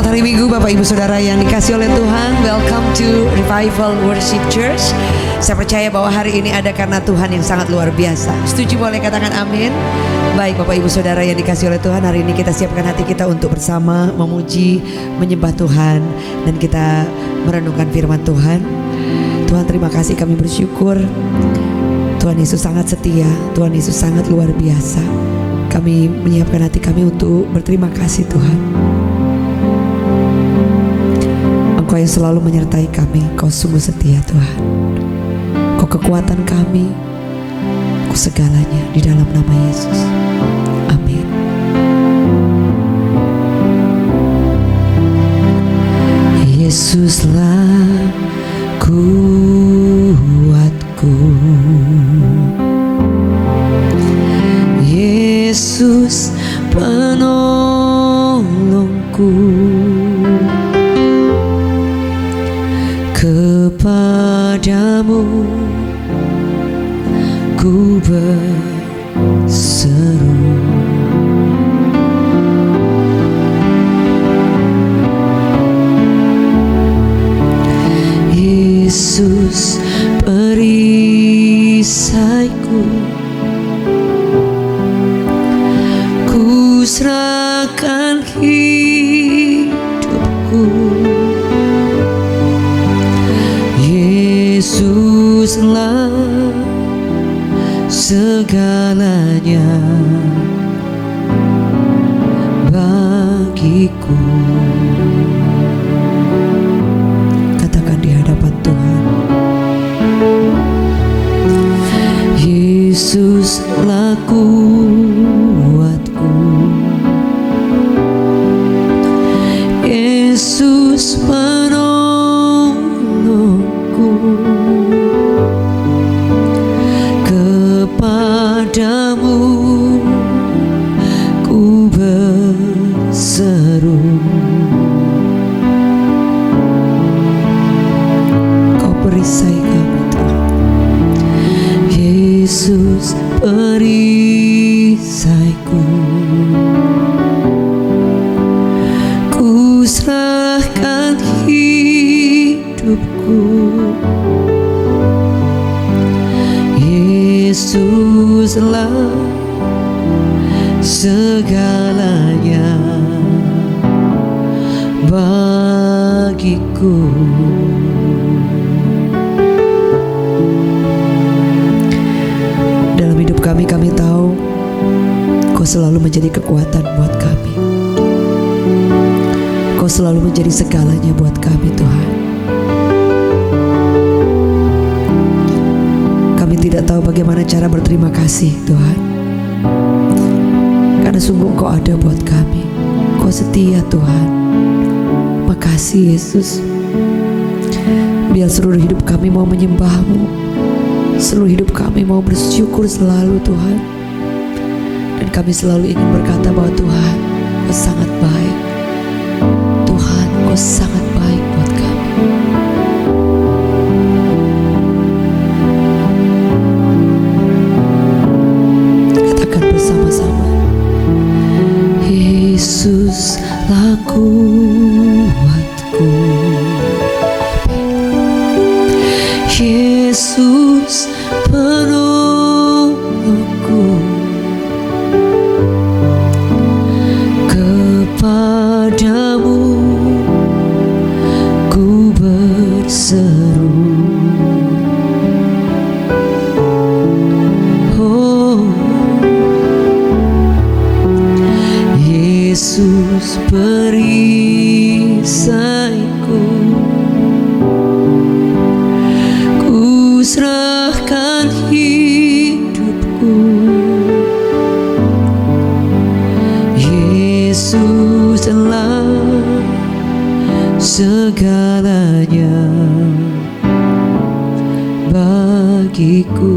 Selamat hari Minggu Bapak Ibu Saudara yang dikasih oleh Tuhan. Welcome to Revival Worship Church. Saya percaya bahwa hari ini ada karena Tuhan yang sangat luar biasa. Setuju, boleh katakan amin. Baik Bapak Ibu Saudara yang dikasih oleh Tuhan, hari ini kita siapkan hati kita untuk bersama memuji, menyembah Tuhan, dan kita merenungkan firman Tuhan. Tuhan, terima kasih, kami bersyukur. Tuhan Yesus sangat setia, Tuhan Yesus sangat luar biasa. Kami menyiapkan hati kami untuk berterima kasih Tuhan. Engkau yang selalu menyertai kami, Kau sungguh setia Tuhan. Kau kekuatan kami, Kau segalanya, di dalam nama Yesus. Amin. Yesuslah kuatku, Yesus penolongku, kepadamu ku berseru. Yesus perisaiku, ku serahkan hidupku. Yesuslah segalanya bagiku. Katakan di hadapan Tuhan, Yesuslah kuatku, Yesus penolongku, kepadamu ku berseru. Kau perisai kami Tuhan, Yesus perisaiku, ku serahkan hidupku. Yesuslah segalanya bagiku. Dalam hidup kami tahu Kau selalu menjadi kekuatan buat kami. Kau selalu menjadi segalanya buat kami Tuhan. Kami tidak tahu bagaimana cara berterima kasih Tuhan, karena sungguh Kau ada buat kami. Kau setia Tuhan. Makasih Yesus. Biar seluruh hidup kami mau menyembah-Mu, seluruh hidup kami mau bersyukur selalu Tuhan. Dan kami selalu ingin berkata bahwa Tuhan, Kau sangat baik. Tuhan, Kau sangat baik buat kami. Katakan bersama-sama, Yesuslah kuatku, Yesus penolongku, kepadamu ku berseru. Oh, Yesus perisaiku, ku serahkan hidupku. Yesuslah segalanya bagiku.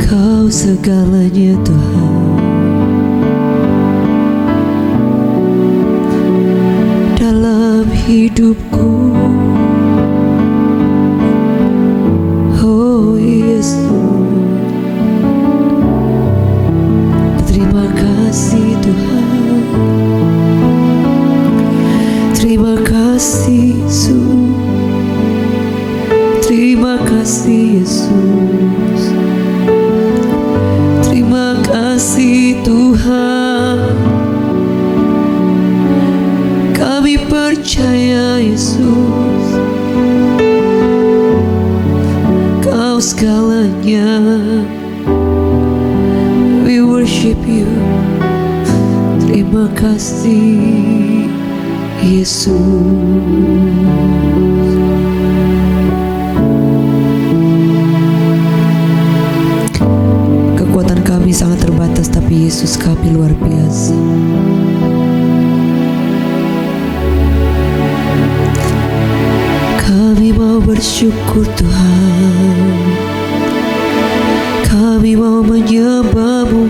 Kau segalanya Tuhan dalam hidupku. Oh Yesus, terima kasih. Tuhan. Terima kasih Yesus, terima kasih Yesus, terima kasih Tuhan. Kami percaya Yesus, Kau segalanya. We worship you. Terima kasih Yesus. Kekuatan kami sangat terbatas, tapi Yesus kami luar biasa. Kami mau bersyukur Tuhan, kami mau menyembah-Mu.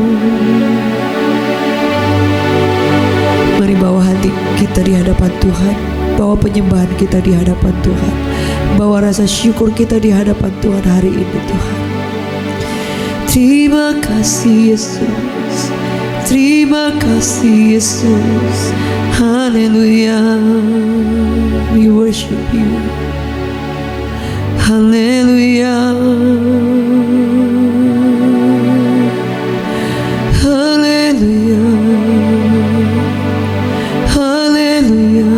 Mari bawa hati kita di hadapan Tuhan, bawa penyembahan kita di hadapan Tuhan, bawa rasa syukur kita di hadapan Tuhan hari ini Tuhan. Terima kasih Yesus, terima kasih Yesus. Haleluya, we worship you. Haleluya, haleluya, haleluya,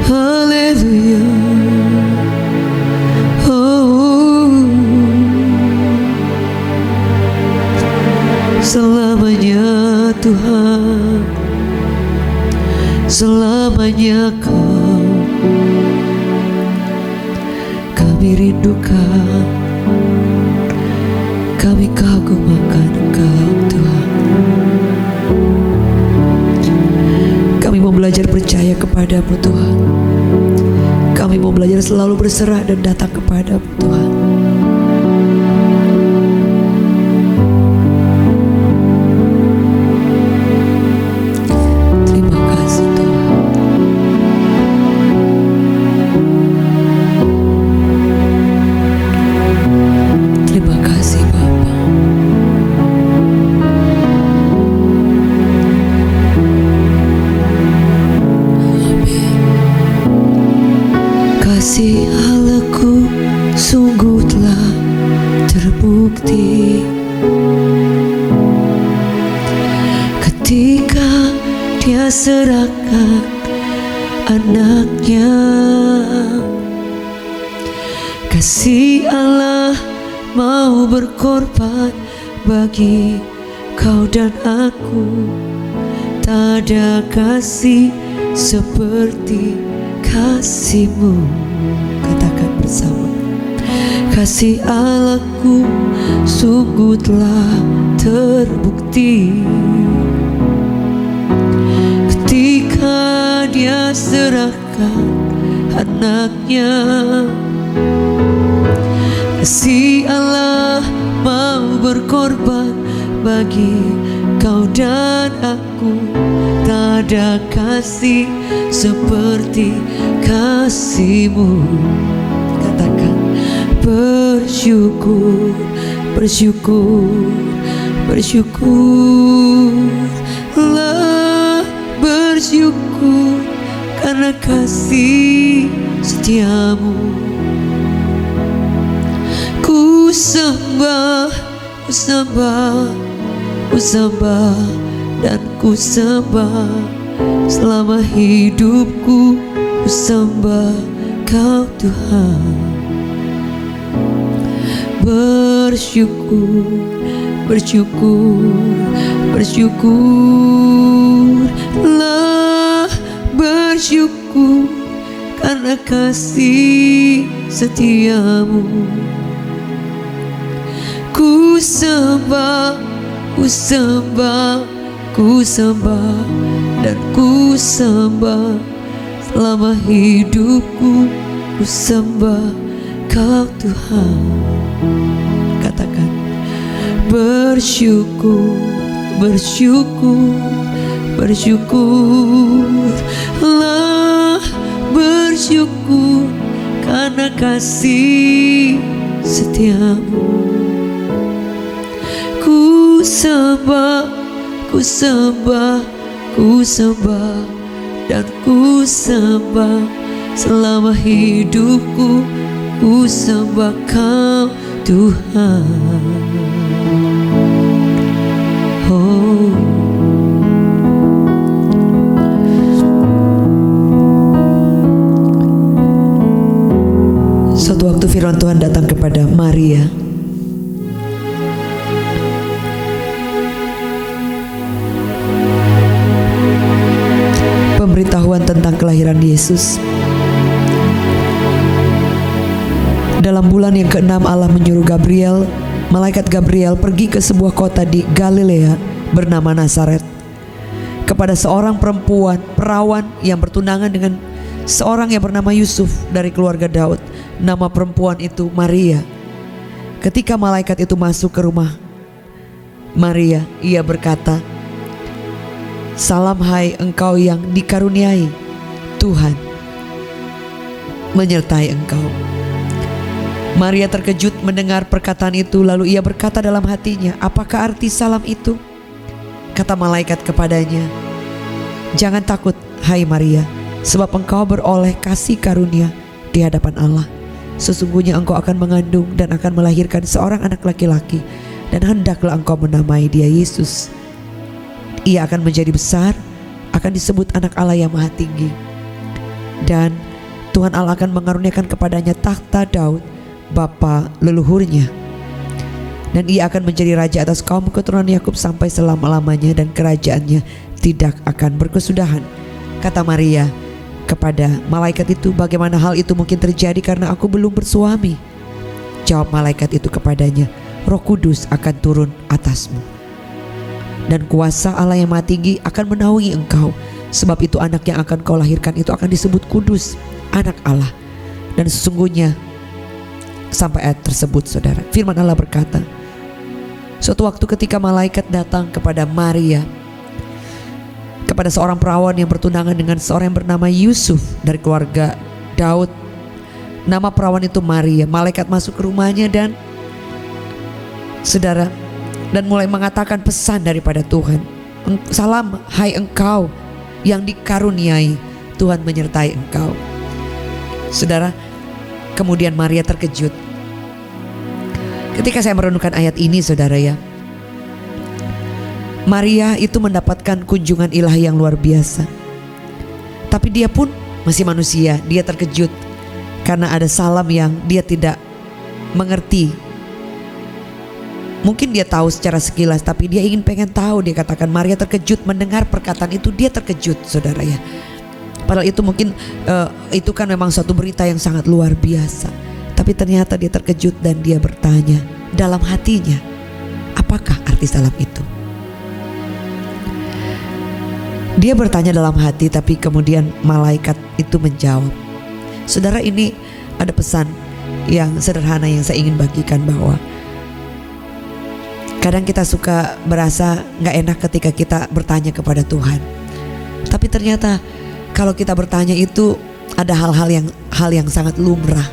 haleluya. Oh, selamanya Tuhan, selamanya Kau. Kami rindukan, kami kagum akan Engkau Tuhan. Kami mau belajar percaya kepadamu Tuhan. Kami mau belajar selalu berserah dan datang kepadamu Tuhan. Terima kasih Tuhan. Terima kasih Bapa. Kasih Allahku sungguh telah terbukti ketika Dia serahkan anaknya. Kasih Allah mau berkorban bagi kau dan aku. Tak ada kasih seperti kasih-Mu. Katakan bersama. Kasih Allahku sungguh telah terbukti ketika Dia serahkan anaknya. Kasih Allah mau berkorban bagi kau dan aku. Tak ada kasih seperti kasih-Mu. Katakan bersyukur, bersyukur, bersyukurlah, bersyukur karena kasih setia-Mu. Ku sembah, ku sembah, ku sembah dan ku sembah selama hidupku. Ku sembah Kau Tuhan. Bersyukur, bersyukur, bersyukurlah, bersyukur karena kasih setia-Mu. Ku sembah, ku sembah, ku sembah dan ku sembah selama hidupku. Ku sembah Kau Tuhan. Katakan bersyukur, bersyukur, bersyukurlah, bersyukur karena kasih setia-Mu. Ku sembah, ku sembah, ku sembah, dan ku sembah selama hidupku. Ku sembah Kau Tuhan. Oh, suatu waktu firman Tuhan datang kepada Maria. Pemberitahuan tentang kelahiran Yesus. Dalam bulan yang ke-6 Allah menyuruh Gabriel, malaikat Gabriel, pergi ke sebuah kota di Galilea bernama Nazaret, kepada seorang perempuan perawan yang bertunangan dengan seorang yang bernama Yusuf dari keluarga Daud. Nama perempuan itu Maria. Ketika malaikat itu masuk ke rumah Maria, ia berkata, "Salam hai engkau yang dikaruniai, Tuhan menyertai engkau." Maria terkejut mendengar perkataan itu, lalu ia berkata dalam hatinya, "Apakah arti salam itu?" Kata malaikat kepadanya, "Jangan takut, hai Maria, sebab engkau beroleh kasih karunia di hadapan Allah. Sesungguhnya engkau akan mengandung dan akan melahirkan seorang anak laki-laki, dan hendaklah engkau menamai dia Yesus. Ia akan menjadi besar, akan disebut anak Allah yang Maha Tinggi. Dan Tuhan Allah akan mengaruniakan kepadanya takhta Daud, bapa leluhurnya. Dan ia akan menjadi raja atas kaum keturunan Yakub sampai selama-lamanya, dan kerajaannya tidak akan berkesudahan." Kata Maria kepada malaikat itu, "Bagaimana hal itu mungkin terjadi karena aku belum bersuami?" Jawab malaikat itu kepadanya, "Roh Kudus akan turun atasmu, dan kuasa Allah yang Maha Tinggi akan menaungi engkau. Sebab itu anak yang akan kau lahirkan itu akan disebut kudus, anak Allah. Dan sesungguhnya," sampai ayat tersebut saudara, firman Allah berkata, suatu waktu ketika malaikat datang kepada Maria, kepada seorang perawan yang bertunangan dengan seorang yang bernama Yusuf dari keluarga Daud. Nama perawan itu Maria. Malaikat masuk ke rumahnya dan saudara, dan mulai mengatakan pesan daripada Tuhan. "Salam hai engkau yang dikaruniai, Tuhan menyertai engkau." Saudara, kemudian Maria terkejut. Ketika saya merenungkan ayat ini saudara ya, Maria itu mendapatkan kunjungan ilahi yang luar biasa. Tapi dia pun masih manusia, dia terkejut karena ada salam yang dia tidak mengerti. Mungkin dia tahu secara sekilas, tapi dia pengen tahu. Dia katakan Maria terkejut mendengar perkataan itu, dia terkejut saudara ya. Padahal itu mungkin itu kan memang suatu berita yang sangat luar biasa. Tapi ternyata dia terkejut dan dia bertanya dalam hatinya, apakah arti salam itu? Dia bertanya dalam hati, tapi kemudian malaikat itu menjawab. Saudara, ini ada pesan yang sederhana yang saya ingin bagikan, bahwa kadang kita suka berasa gak enak ketika kita bertanya kepada Tuhan. Tapi ternyata kalau kita bertanya itu ada hal yang sangat lumrah.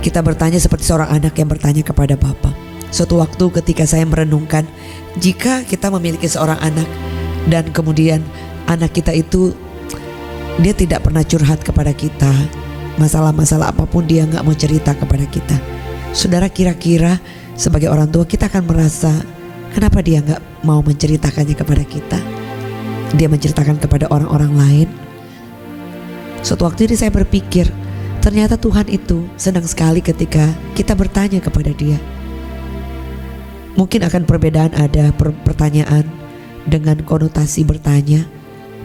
Kita bertanya seperti seorang anak yang bertanya kepada Bapa. Suatu waktu ketika saya merenungkan, jika kita memiliki seorang anak dan kemudian anak kita itu dia tidak pernah curhat kepada kita, masalah-masalah apapun dia gak mau cerita kepada kita. Saudara, kira-kira sebagai orang tua kita akan merasa, kenapa dia gak mau menceritakannya kepada kita? Dia menceritakan kepada orang-orang lain. Suatu waktu ini saya berpikir, ternyata Tuhan itu senang sekali ketika kita bertanya kepada Dia. Mungkin akan perbedaan ada pertanyaan dengan konotasi bertanya,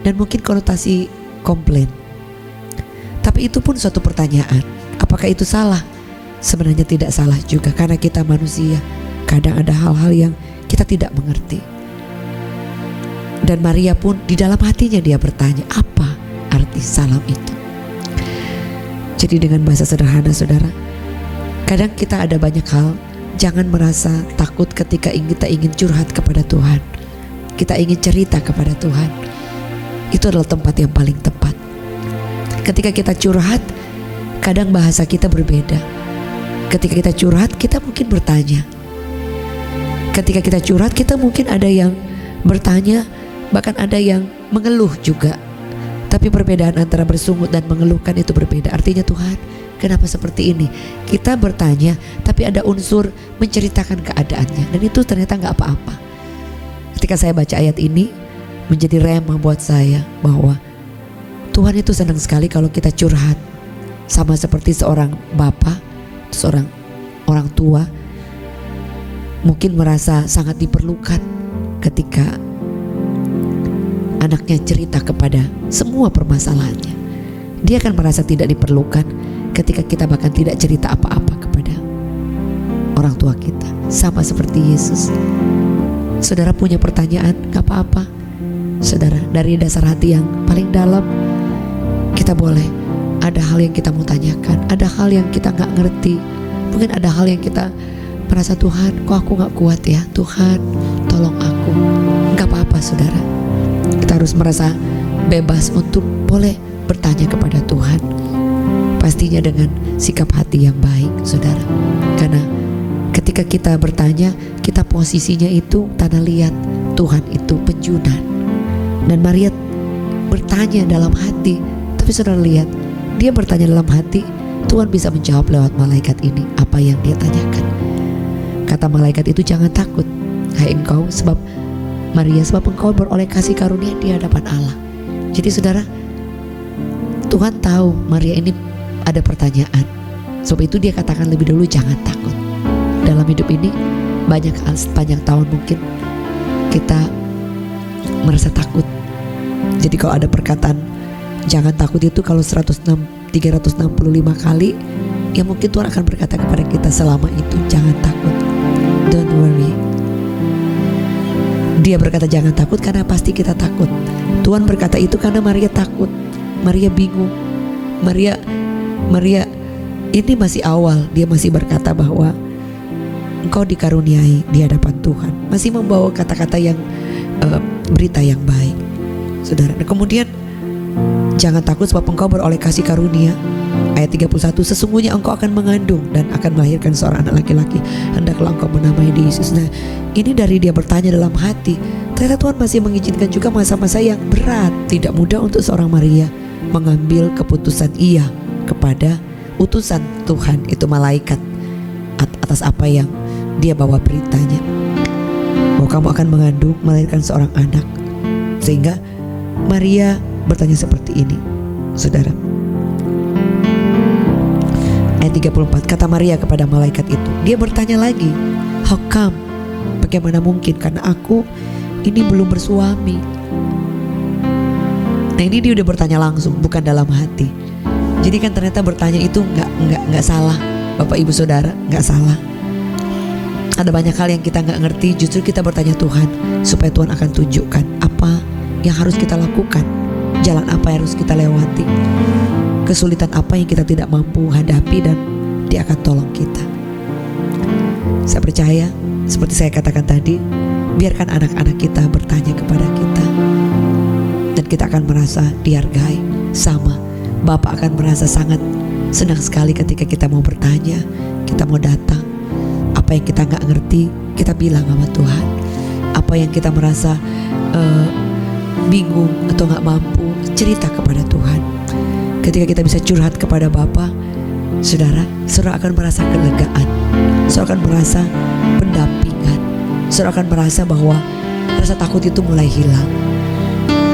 dan mungkin konotasi komplain. Tapi itu pun suatu pertanyaan. Apakah itu salah? Sebenarnya tidak salah juga, karena kita manusia. Kadang ada hal-hal yang kita tidak mengerti. Dan Maria pun di dalam hatinya dia bertanya, apa arti salam itu? Jadi dengan bahasa sederhana saudara, kadang kita ada banyak hal, jangan merasa takut ketika kita ingin curhat kepada Tuhan. Kita ingin cerita kepada Tuhan. Itu adalah tempat yang paling tepat. Ketika kita curhat, kadang bahasa kita berbeda. Ketika kita curhat, kita mungkin bertanya. Ketika kita curhat, kita mungkin ada yang bertanya, bahkan ada yang mengeluh juga. Tapi perbedaan antara bersungut dan mengeluhkan itu berbeda. Artinya, Tuhan, kenapa seperti ini? Kita bertanya, tapi ada unsur menceritakan keadaannya, dan itu ternyata gak apa-apa. Ketika saya baca ayat ini, menjadi rema buat saya bahwa Tuhan itu senang sekali kalau kita curhat. Sama seperti seorang bapak, seorang orang tua mungkin merasa sangat diperlukan ketika anaknya cerita kepada semua permasalahannya. Dia akan merasa tidak diperlukan ketika kita bahkan tidak cerita apa-apa kepada orang tua kita. Sama seperti Yesus. Saudara punya pertanyaan, gak apa-apa. Saudara, dari dasar hati yang paling dalam, kita boleh, ada hal yang kita mau tanyakan, ada hal yang kita gak ngerti, mungkin ada hal yang kita merasa, Tuhan, kok aku gak kuat ya, Tuhan tolong aku. Gak apa-apa saudara, kita harus merasa bebas untuk boleh bertanya kepada Tuhan, pastinya dengan sikap hati yang baik saudara. Karena ketika kita bertanya, kita posisinya itu tanah liat, Tuhan itu penjunan. Dan Maria bertanya dalam hati, tapi saudara lihat, dia bertanya dalam hati, Tuhan bisa menjawab lewat malaikat ini apa yang dia tanyakan. Kata malaikat itu, jangan takut, hai engkau, sebab Maria, sebab engkau beroleh kasih karunia di hadapan Allah. Jadi saudara, Tuhan tahu Maria ini ada pertanyaan, sebab itu dia katakan lebih dulu, jangan takut. Dalam hidup ini banyak hal, sepanjang tahun mungkin kita merasa takut. Jadi kalau ada perkataan jangan takut itu kalau 365 kali, ya mungkin Tuhan akan berkata kepada kita selama itu, jangan takut, don't worry. Dia berkata jangan takut karena pasti kita takut. Tuhan berkata itu karena Maria takut, Maria bingung. Maria ini masih awal, dia masih berkata bahwa engkau dikaruniai di hadapan Tuhan, masih membawa kata-kata yang berita yang baik saudara. Nah, kemudian jangan takut sebab engkau beroleh kasih karunia. Ayat 31, sesungguhnya engkau akan mengandung dan akan melahirkan seorang anak laki-laki, hendaklah engkau menamai dia Yesus. Nah, ini dari dia bertanya dalam hati. Ternyata Tuhan masih mengizinkan juga masa-masa yang berat. Tidak mudah untuk seorang Maria mengambil keputusan iya kepada utusan Tuhan, itu malaikat, atas apa yang dia bawa beritanya, bahwa kamu akan mengandung, melahirkan seorang anak. Sehingga Maria bertanya seperti ini saudara. Ayat 34, kata Maria kepada malaikat itu, dia bertanya lagi, how come, bagaimana mungkin, karena aku ini belum bersuami. Nah, ini dia udah bertanya langsung, bukan dalam hati. Jadi kan ternyata bertanya itu nggak salah Bapak Ibu Saudara, nggak salah. Ada banyak hal yang kita nggak ngerti, justru kita bertanya Tuhan supaya Tuhan akan tunjukkan apa yang harus kita lakukan, jalan apa yang harus kita lewati, kesulitan apa yang kita tidak mampu hadapi, dan dia akan tolong kita. Saya percaya, seperti saya katakan tadi, biarkan anak-anak kita bertanya kepada kita, dan kita akan merasa dihargai. Sama, Bapak akan merasa sangat senang sekali ketika kita mau bertanya, kita mau datang. Apa yang kita gak ngerti, kita bilang sama Tuhan. Apa yang kita merasa bingung atau gak mampu, cerita kepada Tuhan. Ketika kita bisa curhat kepada Bapa, saudara akan merasa kelegaan, saudara akan merasa pendampingan, saudara akan merasa bahwa rasa takut itu mulai hilang.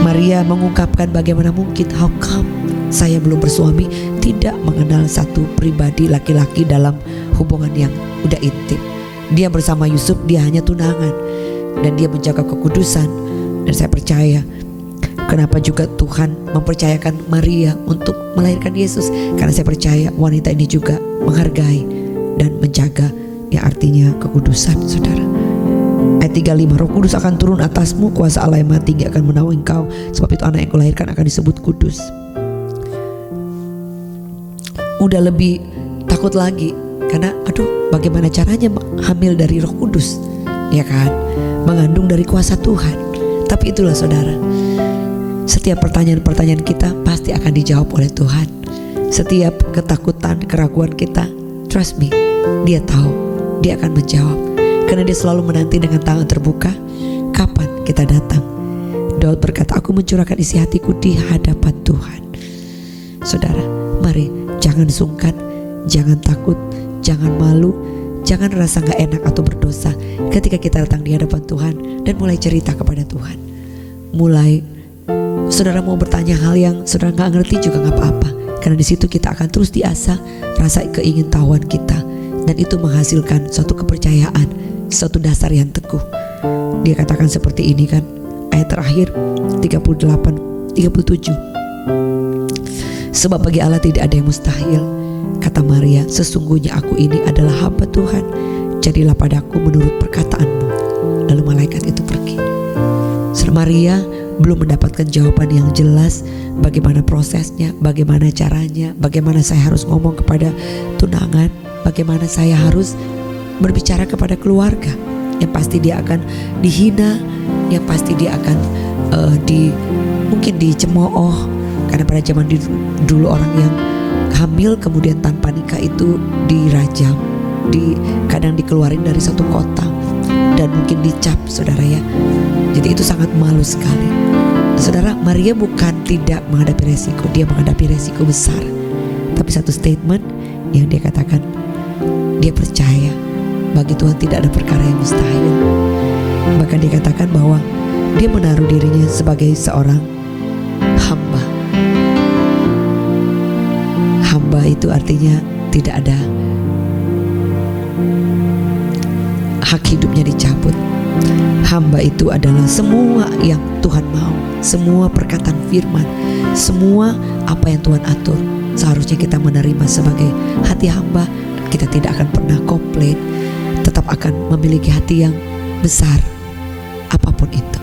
Maria mengungkapkan bagaimana mungkin, how come saya belum bersuami, tidak mengenal satu pribadi laki-laki dalam hubungan yang udah intim. Dia bersama Yusuf, dia hanya tunangan, dan dia menjaga kekudusan. Dan saya percaya kenapa juga Tuhan mempercayakan Maria untuk melahirkan Yesus, karena saya percaya wanita ini juga menghargai dan menjaga yang artinya kekudusan saudara. Ayat 35, Roh Kudus akan turun atasmu, kuasa Allah yang Maha Tinggi akan menaungi engkau, sebab itu anak yang kau lahirkan akan disebut kudus. Udah lebih takut lagi, karena aduh bagaimana caranya hamil dari Roh Kudus, ya kan, mengandung dari kuasa Tuhan. Tapi itulah saudara, setiap pertanyaan-pertanyaan kita pasti akan dijawab oleh Tuhan. Setiap ketakutan, keraguan kita, trust me, dia tahu, dia akan menjawab. karena dia selalu menanti dengan tangan terbuka, kapan kita datang. Daud berkata, aku mencurahkan isi hatiku di hadapan Tuhan. Saudara, mari jangan sungkan, jangan takut, jangan malu, jangan rasa gak enak atau berdosa ketika kita datang di hadapan Tuhan dan mulai cerita kepada Tuhan. Mulai saudara mau bertanya hal yang saudara gak ngerti juga gak apa-apa, karena di situ kita akan terus diasah rasa keingintahuan kita, dan itu menghasilkan suatu kepercayaan, suatu dasar yang teguh. Dia katakan seperti ini kan, ayat terakhir 37. Sebab bagi Allah tidak ada yang mustahil. Kata Maria, sesungguhnya aku ini adalah hamba Tuhan, jadilah padaku menurut perkataanmu. Lalu malaikat itu pergi. Maria belum mendapatkan jawaban yang jelas bagaimana prosesnya, bagaimana caranya, bagaimana saya harus ngomong kepada tunangan, bagaimana saya harus berbicara kepada keluarga. Yang pasti dia akan dihina, yang pasti dia akan mungkin dicemooh, karena pada zaman dulu orang yang hamil kemudian tanpa nikah itu dirajam, kadang dikeluarin dari satu kota, dan mungkin dicap, saudara ya. Jadi itu sangat malu sekali. Saudara, Maria bukan tidak menghadapi resiko, dia menghadapi resiko besar. Tapi satu statement yang dia katakan, dia percaya bagi Tuhan tidak ada perkara yang mustahil. Bahkan dia katakan bahwa dia menaruh dirinya sebagai seorang hamba. Hamba itu artinya tidak ada hak hidupnya dicabut. Hamba itu adalah semua yang Tuhan mau, semua perkataan firman, semua apa yang Tuhan atur, seharusnya kita menerima sebagai hati hamba. Kita tidak akan pernah komplain, tetap akan memiliki hati yang besar apapun itu.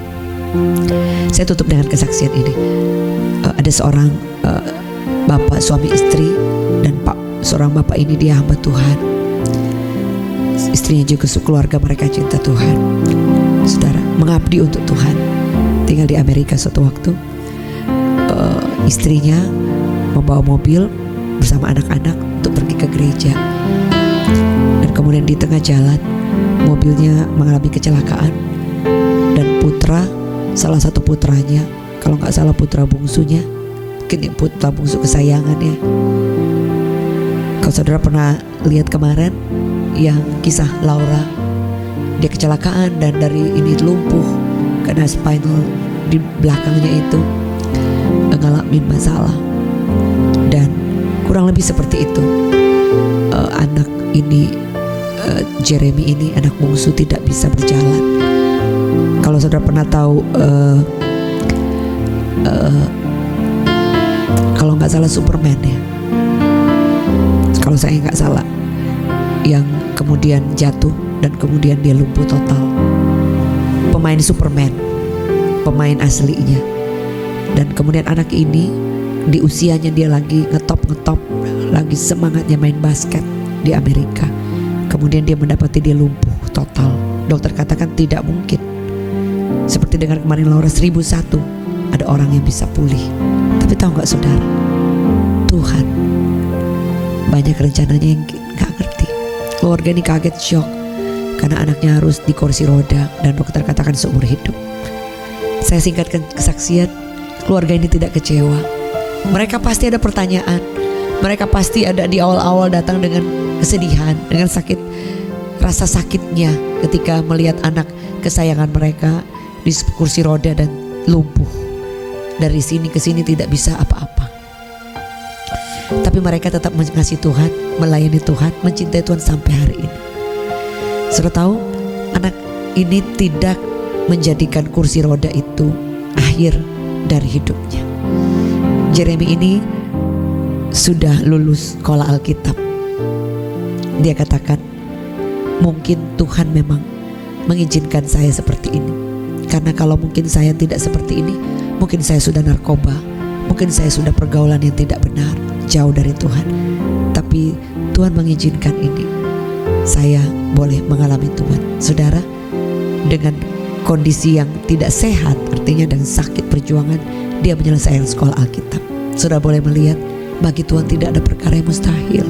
Saya tutup dengan kesaksian ini. Ada seorang bapak, suami istri, dan seorang bapak ini dia hamba Tuhan. Istrinya juga keluarga mereka cinta Tuhan. Saudara, mengabdi untuk Tuhan. Tinggal di Amerika suatu waktu, istrinya membawa mobil bersama anak-anak untuk pergi ke gereja. Dan kemudian di tengah jalan mobilnya mengalami kecelakaan, dan salah satu putranya, kalau nggak salah putra bungsunya, mungkin putra bungsu kesayangannya. Kalau saudara pernah lihat kemarin yang kisah Laura, dia kecelakaan dan dari ini lumpuh karena spinal di belakangnya itu ngalamin masalah, dan kurang lebih seperti itu. Anak ini Jeremy ini anak bungsu tidak bisa berjalan. Kalau saudara pernah tahu kalau nggak salah Superman ya, kalau saya nggak salah, yang kemudian jatuh dan kemudian dia lumpuh total. Pemain Superman, pemain aslinya. Dan kemudian anak ini di usianya dia lagi ngetop, lagi semangatnya main basket di Amerika. Kemudian dia mendapati dia lumpuh total. Dokter katakan tidak mungkin. Seperti dengar kemarin Laura 1001, ada orang yang bisa pulih. Tapi tahu gak saudara, Tuhan banyak rencananya yang gak ngerti. Keluarga ini kaget, shock, karena anaknya harus di kursi roda dan dokter katakan seumur hidup. Saya singkatkan kesaksian, keluarga ini tidak kecewa. Mereka pasti ada pertanyaan, mereka pasti ada di awal-awal datang dengan kesedihan, dengan rasa sakitnya ketika melihat anak kesayangan mereka di kursi roda dan lumpuh. Dari sini ke sini tidak bisa apa-apa. Tapi mereka tetap mengasihi Tuhan, melayani Tuhan, mencintai Tuhan sampai hari ini. Sudah tahu, anak ini tidak menjadikan kursi roda itu akhir dari hidupnya. Jeremy ini sudah lulus sekolah Alkitab. Dia katakan, mungkin Tuhan memang mengizinkan saya seperti ini, karena kalau mungkin saya tidak seperti ini, mungkin saya sudah narkoba, mungkin saya sudah pergaulan yang tidak benar, jauh dari Tuhan. Tapi Tuhan mengizinkan ini, saya boleh mengalami Tuhan. Saudara, dengan kondisi yang tidak sehat, artinya dengan sakit perjuangan, dia menyelesaikan sekolah Alkitab. Saudara boleh melihat, bagi Tuhan tidak ada perkara yang mustahil.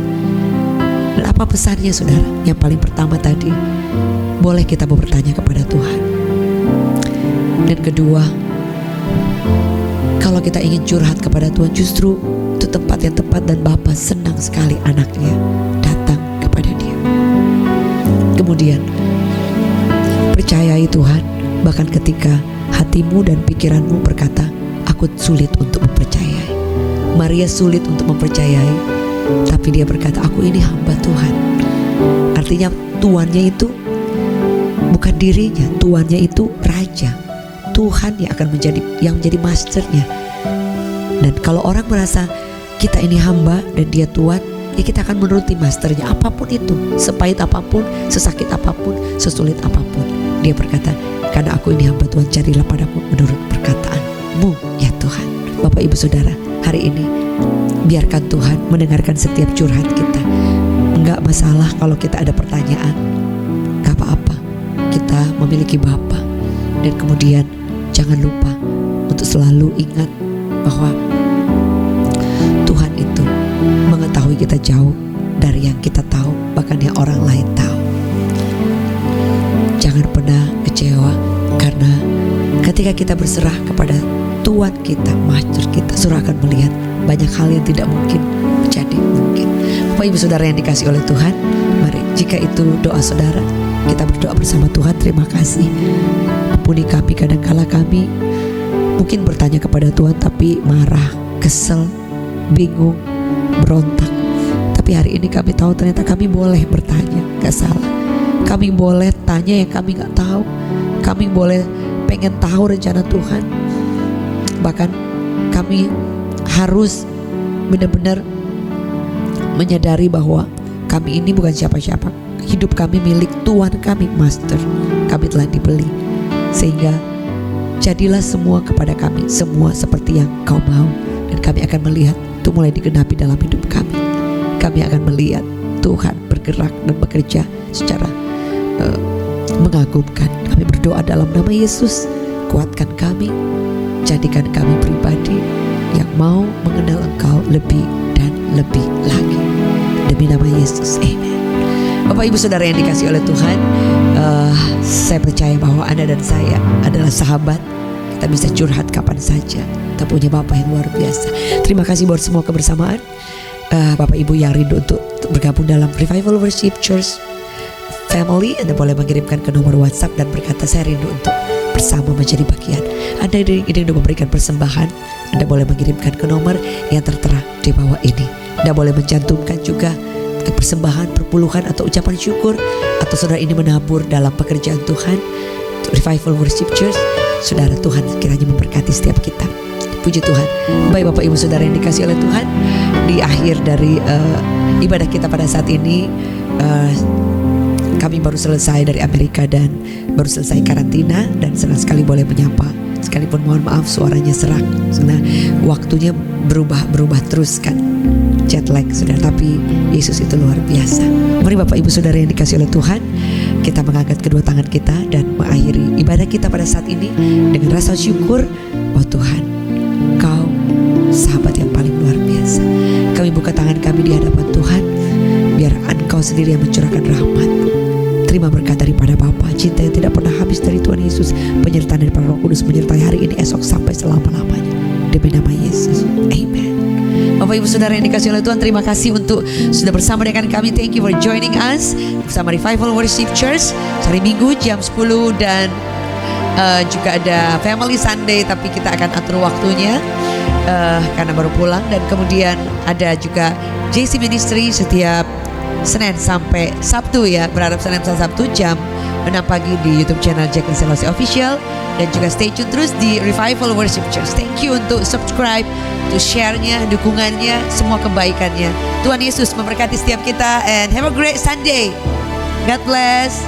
Dan apa pesannya saudara? Yang paling pertama tadi, boleh kita bertanya kepada Tuhan. Dan kedua, kalau kita ingin curhat kepada Tuhan, justru itu tempat yang tepat dan Bapa senang sekali anaknya datang kepada dia. Kemudian, percayai Tuhan bahkan ketika hatimu dan pikiranmu berkata, aku sulit untuk mempercayai. Maria sulit untuk mempercayai, tapi dia berkata, aku ini hamba Tuhan. Artinya tuannya itu bukan dirinya, tuannya itu raja. Tuhan yang akan menjadi masternya. Dan kalau orang merasa kita ini hamba dan dia tuan, ya kita akan menuruti masternya apapun itu, sepahit apapun, sesakit apapun, sesulit apapun. Dia berkata, karena aku ini hamba Tuhan, jadilah padaku menurut perkataanmu ya Tuhan. Bapak Ibu Saudara, hari ini biarkan Tuhan mendengarkan setiap curhat kita. Enggak masalah kalau kita ada pertanyaan, enggak apa-apa, kita memiliki Bapa. Dan kemudian jangan lupa untuk selalu ingat bahwa Tuhan itu mengetahui kita jauh dari yang kita tahu, bahkan yang orang lain tahu. Jangan pernah kecewa, karena ketika kita berserah kepada Tuhan kita, Master kita, Saudara akan melihat banyak hal yang tidak mungkin menjadi mungkin. Bapak Ibu Saudara yang dikasihi oleh Tuhan, mari jika itu doa saudara, kita berdoa bersama Tuhan. Terima kasih. Ampuni kami kadangkala kami mungkin bertanya kepada Tuhan tapi marah, kesel, bingung, berontak. Tapi hari ini kami tahu ternyata kami boleh bertanya, gak salah. Kami boleh tanya yang kami gak tahu. Kami boleh pengen tahu rencana Tuhan. Bahkan kami harus benar-benar menyadari bahwa kami ini bukan siapa-siapa. Hidup kami milik Tuhan kami, Master. Kami telah dibeli. Sehingga jadilah semua kepada kami, semua seperti yang Kau mau. Dan kami akan melihat itu mulai digenapi dalam hidup kami. Kami akan melihat Tuhan bergerak dan bekerja secara mengagumkan. Kami berdoa dalam nama Yesus. Kuatkan kami, jadikan kami pribadi yang mau mengenal Engkau lebih dan lebih lagi. Demi nama Yesus, amen. Bapak Ibu Saudara yang dikasihi oleh Tuhan, saya percaya bahwa Anda dan saya adalah sahabat. Kita bisa curhat kapan saja. Kita punya Bapak yang luar biasa. Terima kasih buat semua kebersamaan. Bapak Ibu yang rindu untuk bergabung dalam Revival Worship Church Family, Anda boleh mengirimkan ke nomor WhatsApp dan berkata, saya rindu untuk bersama menjadi bagian. Anda yang rindu memberikan persembahan, Anda boleh mengirimkan ke nomor yang tertera di bawah ini. Anda boleh mencantumkan juga persembahan, perpuluhan atau ucapan syukur, atau saudara ini menabur dalam pekerjaan Tuhan Revival Worship Church. Saudara, Tuhan kiranya memberkati setiap kita. Puji Tuhan. Baik Bapak Ibu Saudara yang dikasihi oleh Tuhan, di akhir dari ibadah kita pada saat ini, kami baru selesai dari Amerika dan baru selesai karantina, dan senang sekali boleh menyapa. Sekalipun mohon maaf suaranya serak, karena waktunya berubah terus kan, jet lag saudara. Tapi Yesus itu luar biasa. Mari Bapak Ibu Saudara yang dikasihi oleh Tuhan, kita mengangkat kedua tangan kita dan mengakhiri ibadah kita pada saat ini dengan rasa syukur. Oh Tuhan, Kau sahabat yang paling luar biasa. Kami buka tangan kami di hadapan Tuhan, biar Engkau sendiri yang mencurahkan rahmat. Terima berkat daripada Bapa, cinta yang tidak pernah habis dari Tuhan Yesus, penyertaan daripada Roh Kudus menyertai hari ini, esok, sampai selama-lamanya. Demi nama Yesus, amen. Bapak Ibu Saudara yang dikasihi oleh Tuhan, terima kasih untuk sudah bersama dengan kami. Thank you for joining us bersama Revival Worship Church hari Minggu jam 10, dan juga ada Family Sunday, tapi kita akan atur waktunya karena baru pulang. Dan kemudian ada juga JC Ministry setiap Senin sampai Sabtu ya, berharap Senin sampai Sabtu jam 6 pagi di YouTube channel Jacqueline Selawati Official, dan juga stay tune terus di Revival Worship Church. Thank you untuk subscribe, untuk share-nya, dukungannya, semua kebaikannya. Tuhan Yesus memberkati setiap kita, and have a great Sunday. God bless.